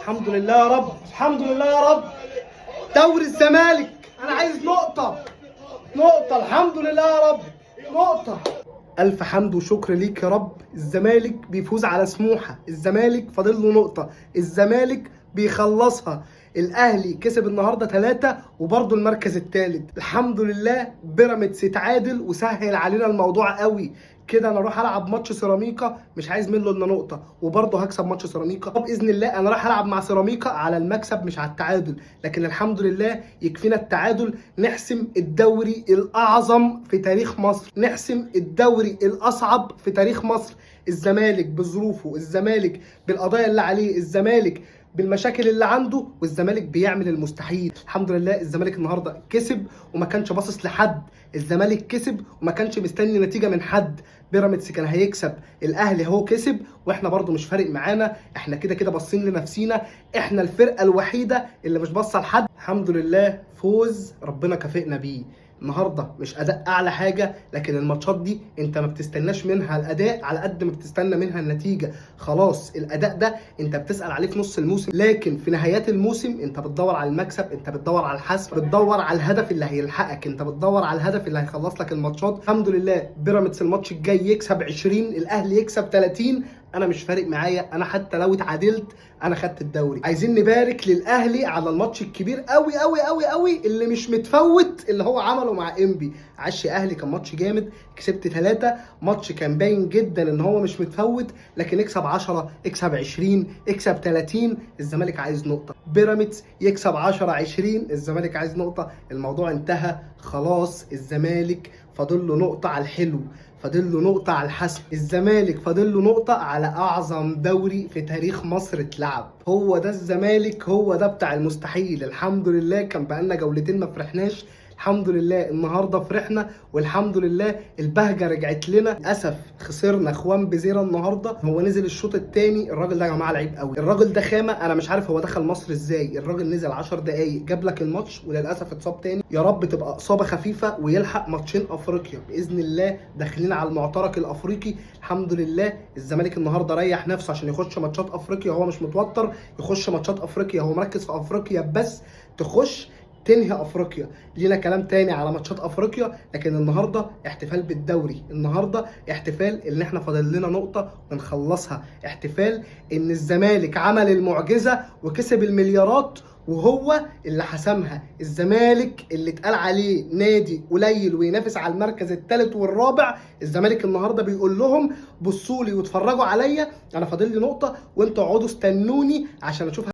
الحمد لله يا رب، الحمد لله يا رب. دوري الزمالك انا عايز نقطة، الحمد لله يا رب، نقطة. ألف حمد وشكر ليك يا رب. الزمالك بيفوز على سموحة، الزمالك فاضل له نقطة، الزمالك بيخلصها. الأهلي كسب النهارده 3 وبرضه المركز الثالث. الحمد لله. بيراميدز اتعادل وسهل علينا الموضوع قوي. كده انا اروح العب ماتش سيراميكا، مش عايز منه الا نقطه، وبرضه هكسب ماتش سيراميكا باذن الله. انا رايح العب مع سيراميكا على المكسب مش على التعادل، لكن الحمد لله يكفينا التعادل. نحسم الدوري الاعظم في تاريخ مصر، نحسم الدوري الاصعب في تاريخ مصر. الزمالك بظروفه، الزمالك بالقضايا اللي عليه، الزمالك بالمشاكل اللي عنده، والزمالك بيعمل المستحيل. الحمد لله الزمالك النهارده كسب وما كانش باصص لحد، الزمالك كسب وما كانش مستني نتيجه من حد. بيراميدز كان هيكسب، الاهلي هو كسب، واحنا برضو مش فارق معانا، احنا كده كده باصين لنفسينا، احنا الفرقه الوحيده اللي مش باصه لحد. الحمد لله فوز ربنا كافئنا بيه. النهارده مش اداء اعلى حاجه، لكن الماتشات دي انت ما بتستناش منها الاداء على قد ما بتستنى منها النتيجه. خلاص الاداء ده انت بتسال عليه في نص الموسم، لكن في نهايات الموسم انت بتدور على المكسب، انت بتدور على الحسم، بتدور على الهدف اللي هيلحقك، انت بتدور على الهدف اللي هيخلص لك الماتشات. الحمد لله بيراميدز الماتش الجاي يكسب 20، الاهلي يكسب 30، انا مش فارق معايا، انا حتى لو اتعادلت انا خدت الدوري. عايزين نبارك للاهلي على الماتش الكبير قوي قوي قوي قوي اللي مش متفوت اللي هو عمله مع انبي. عش اهلي كان ماتش جامد، كسبت 3، ماتش كان باين جدا ان هو مش متفوت، لكن اكسب 10، اكسب 20، اكسب 30، الزمالك عايز نقطه. بيراميدز يكسب 10 20، الزمالك عايز نقطه. الموضوع انتهى خلاص. الزمالك فاضل له نقطه على الحلو، فاضل له نقطة على الحسم. الزمالك فاضل له نقطة على أعظم دوري في تاريخ مصر اتلعب. هو ده الزمالك، هو ده بتاع المستحيل. الحمد لله كان بقالنا جولتين ما فرحناش، الحمد لله النهارده فرحنا، والحمد لله البهجه رجعت لنا. للاسف خسرنا اخوان بزيرة النهارده. هو نزل الشوط الثاني، الراجل ده يا جماعه لعيب قوي، الراجل ده خامه، انا مش عارف هو دخل مصر ازاي. الراجل نزل 10 دقائق جاب لك الماتش، وللاسف اتصاب تاني. يا رب تبقى اصابه خفيفه ويلحق ماتشين افريقيا باذن الله، داخلين على المعترك الافريقي. الحمد لله الزمالك النهارده ريح نفسه عشان يخش ماتشات افريقيا، هو مش متوتر يخش ماتشات افريقيا، هو مركز في افريقيا بس، تخش تنهي افريقيا. لينا كلام تاني على ماتشات افريقيا، لكن النهارده احتفال بالدوري، النهارده احتفال ان احنا فاضل لنا نقطه ونخلصها، احتفال ان الزمالك عمل المعجزه وكسب المليارات وهو اللي حسمها. الزمالك اللي اتقال عليه نادي قليل وينافس على المركز الثالث والرابع، الزمالك النهارده بيقول لهم بصوا لي واتفرجوا عليا، انا فاضل لي نقطه وانتوا اقعدوا استنوني عشان اشوف